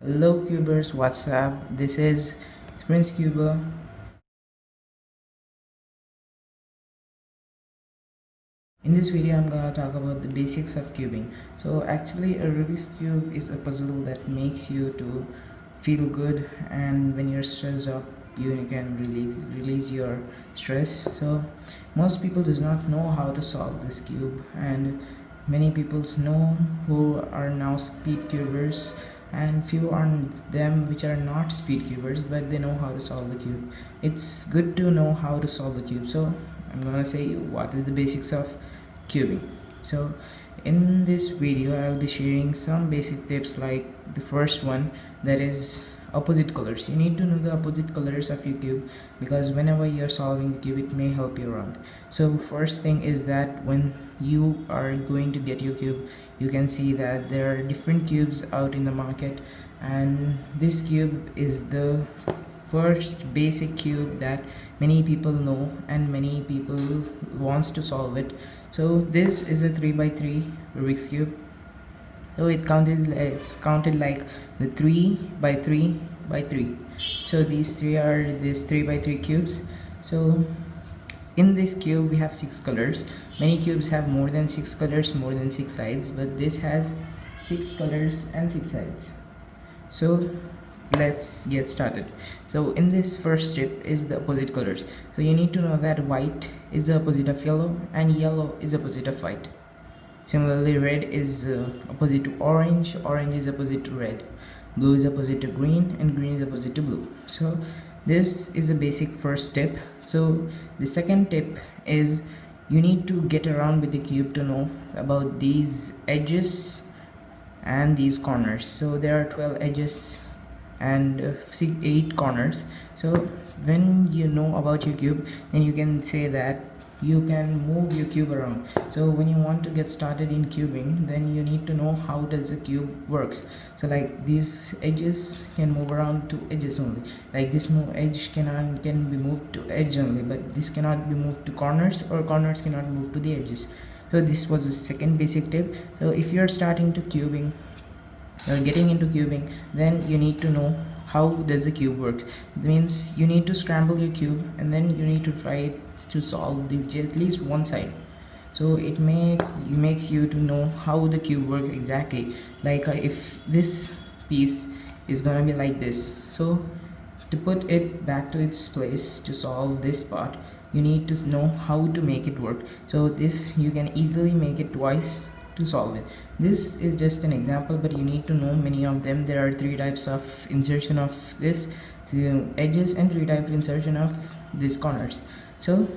Hello cubers, what's up? This is Prince Cuber. In this video I'm gonna talk about the basics of cubing. So actually a Rubik's cube is a puzzle that makes you to feel good, and when you're stressed up you can release your stress. So most people does not know how to solve this cube, and many people know who are now speed cubers, and few are them which are not speed cubers but they know how to solve the cube. It's good to know how to solve the cube, so I'm gonna say what is the basics of cubing. So in this video I'll be sharing some basic tips, like the first one, that is opposite colors. You need to know the opposite colors of your cube, because whenever you're solving the cube it may help you around. So first thing is that when you are going to get your cube, you can see that there are different cubes out in the market, and this cube is the first basic cube that many people know and many people wants to solve it. So this is a 3 by 3 Rubik's cube. So it's counted like the 3 by 3 by 3. So these 3 by 3 cubes. So in this cube we have 6 colors. Many cubes have more than 6 colors, more than 6 sides, but this has 6 colors and 6 sides. So let's get started. So in this first step is the opposite colors. So you need to know that white is the opposite of yellow and yellow is opposite of white. Similarly, red is opposite to orange, orange is opposite to red, blue is opposite to green, and green is opposite to blue. So this is a basic first step. So the second tip is you need to get around with the cube to know about these edges and these corners. So there are 12 edges and 8 corners. So when you know about your cube, then you can say that you can move your cube around. So when you want to get started in cubing, then you need to know how does the cube works. So like these edges can move around to edges only, like this edge can be moved to edge only, but this cannot be moved to corners, or corners cannot move to the edges. So this was the second basic tip. So if you're starting to cubing or getting into cubing, then you need to know how does the cube work. It means you need to scramble your cube and then you need to try to solve at least one side. So it makes you to know how the cube works exactly. Like if this piece is gonna be like this, so to put it back to its place to solve this part, you need to know how to make it work. So this you can easily make it twice to solve it. This is just an example, but you need to know many of them. There are 3 types of insertion of this edges and 3 types of insertion of these corners. So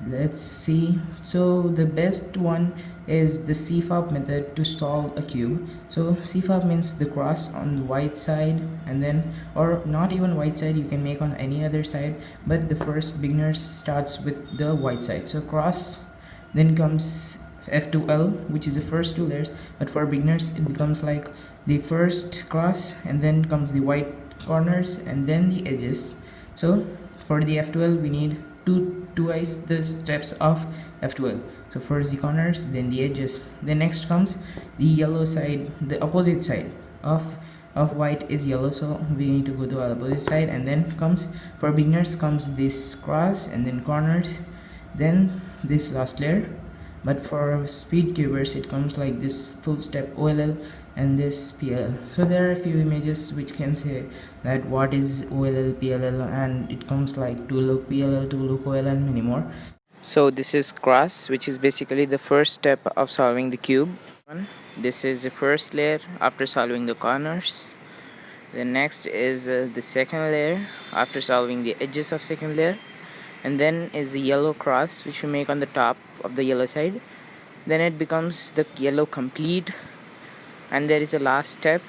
let's see. So the best one is the CFOP method to solve a cube. So CFOP means the cross on the white side, and then, or not even white side, you can make on any other side, but the first beginner starts with the white side. So cross, then comes F2L, which is the first 2 layers, but for beginners it becomes like the first cross and then comes the white corners and then the edges. So for the F12 we need twice the steps of F12. So first the corners, then the edges, then next comes the yellow side, the opposite side of white is yellow, so we need to go to the opposite side, and then comes, for beginners comes this cross and then corners, then this last layer. But for speed cubers it comes like this full step OLL and this PLL. So there are a few images which can say that what is OLL, PLL, and it comes like 2 look PLL, 2 look OLL, and many more. So this is cross, which is basically the first step of solving the cube. This is the first layer after solving the corners. The next is the second layer after solving the edges of second layer, and then is the yellow cross which we make on the top of the yellow side. Then it becomes the yellow complete, and there is a last step,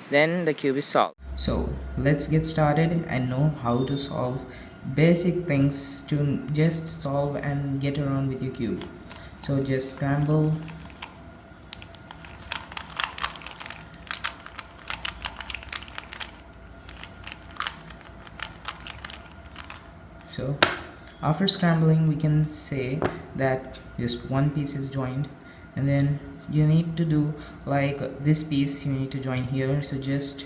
then the cube is solved. So let's get started and know how to solve basic things to just solve and get around with your cube. So just scramble, so after scrambling we can say that just one piece is joined, and then you need to do like this piece you need to join here, so just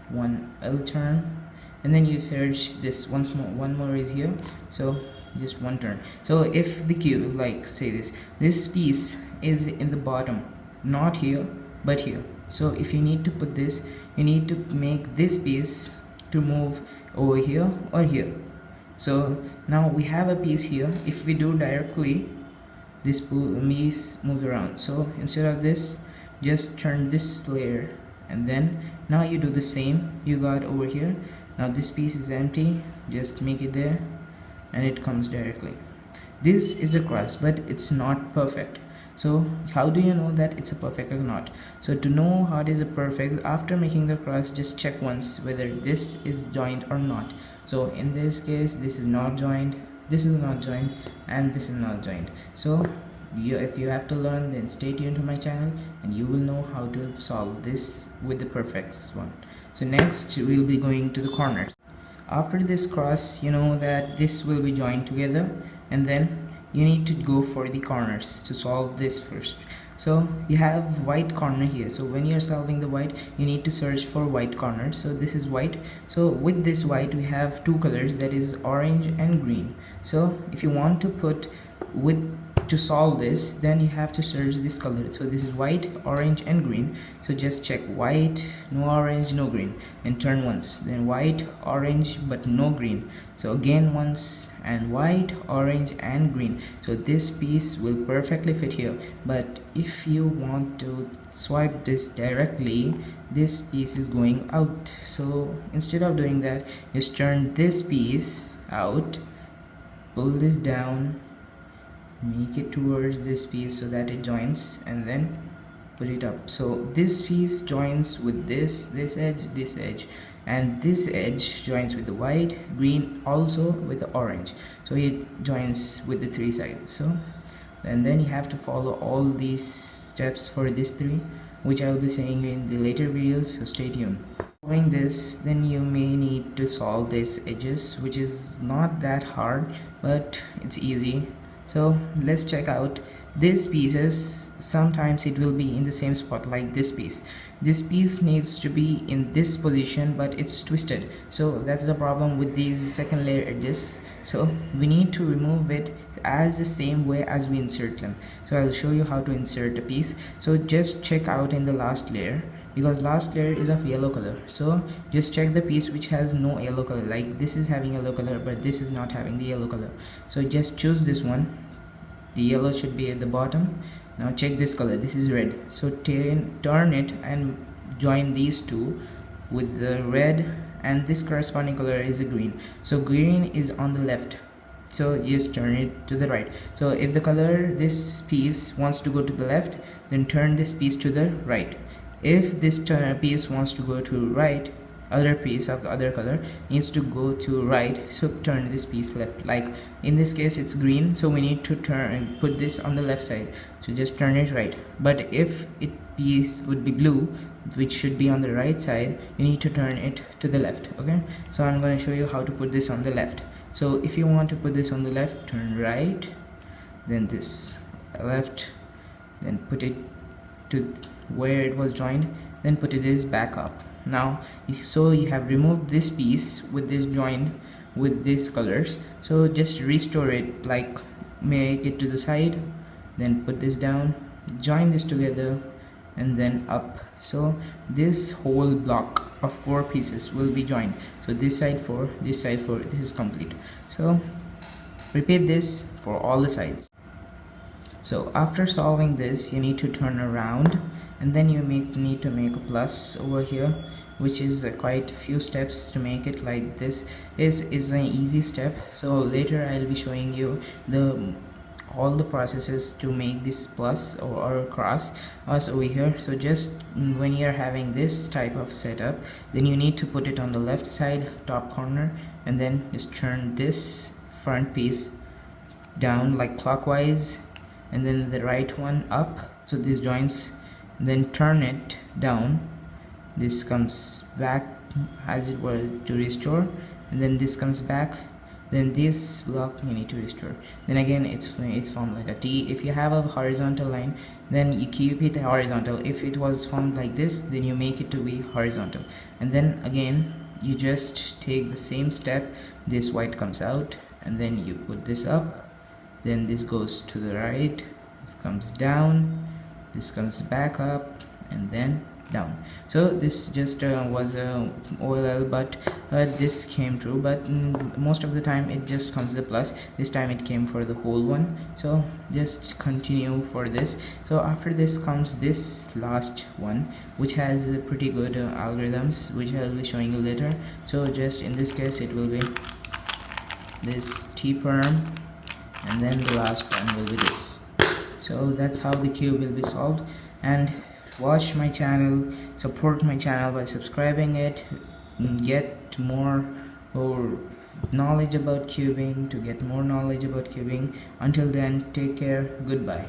one L turn, and then you search this once more, one more is here, so just one turn. So if the cube, like say this piece is in the bottom, not here but here, so if you need to put this, you need to make this piece to move over here or here. So now we have a piece here. If we do directly, this piece moves around, so instead of this, just turn this layer, and then now you do the same you got over here. Now this piece is empty, just make it there, and it comes directly. This is a cross, but it's not perfect. So how do you know that it's a perfect or not? So to know how it is a perfect, after making the cross, just check once whether this is joined or not. So in this case, this is not joined, this is not joined, and this is not joined. So if you have to learn, then stay tuned to my channel and you will know how to solve this with the perfects one. So next we'll be going to the corners. After this cross, you know that this will be joined together, and then you need to go for the corners to solve this first. So you have white corner here, so when you're solving the white, you need to search for white corners. So this is white, so with this white we have two colors, that is orange and green. So if you want to put to solve this, then you have to search this color. So this is white, orange and green, so just check white, no orange, no green, and turn once, then white, orange but no green, so again once, and white, orange and green. So this piece will perfectly fit here. But if you want to swipe this directly, this piece is going out, so instead of doing that, just turn this piece out, pull this down, make it towards this piece so that it joins, and then put it up. So this piece joins with this edge, and this edge joins with the white, green, also with the orange, so it joins with the three sides. So and then you have to follow all these steps for these three, which I will be saying in the later videos, so stay tuned. Following this, then you may need to solve these edges, which is not that hard, but it's easy. So let's check out these pieces. Sometimes it will be in the same spot, like this piece needs to be in this position, but it's twisted, so that's the problem with these second layer edges. So we need to remove it as the same way as we insert them. So I'll show you how to insert a piece. So just check out in the last layer, because last layer is of yellow color, so just check the piece which has no yellow color, like this is having yellow color but this is not having the yellow color. So just choose this one, the yellow should be at the bottom. Now check this color, this is red, so turn it and join these two with the red, and this corresponding color is a green, so green is on the left, so just turn it to the right. So if the color, this piece wants to go to the left, then turn this piece to the right. If this piece wants to go to right, other piece of the other color needs to go to right, so turn this piece left. Like in this case it's green, so we need to put this on the left side, so just turn it right. But if piece would be blue, which should be on the right side, you need to turn it to the left. Okay, so I'm going to show you how to put this on the left. So if you want to put this on the left, turn right, then this left, then put it to where it was joined, then put it back up. Now so you have removed this piece with this joint with these colors, so just restore it, like make it to the side, then put this down, join this together, and then up. So this whole block of 4 pieces will be joined, so this side 4, this side 4, this is complete. So repeat this for all the sides. So after solving this, you need to turn around, and then you need to make a plus over here, which is quite a few steps to make it. Like this is an easy step, so later I'll be showing you all the processes to make this plus or cross us over here. So just when you're having this type of setup, then you need to put it on the left side top corner, and then just turn this front piece down like clockwise, and then the right one up, so this joins, then turn it down, this comes back as it was to restore, and then this comes back, then this block you need to restore. Then again it's formed like a T. If you have a horizontal line, then you keep it horizontal. If it was formed like this, then you make it to be horizontal. And then again you just take the same step. This white comes out, and then you put this up, then this goes to the right, this comes down, this comes back up, and then down. So this just was a OLL, but this came true, but most of the time it just comes the plus. This time it came for the whole one, so just continue for this. So after this comes this last one, which has pretty good algorithms, which I will be showing you later. So just in this case it will be this T perm, and then the last one will be this. So that's how the cube will be solved. And watch my channel, support my channel by subscribing it, get more or knowledge about cubing, to get more knowledge about cubing. Until then, take care, goodbye.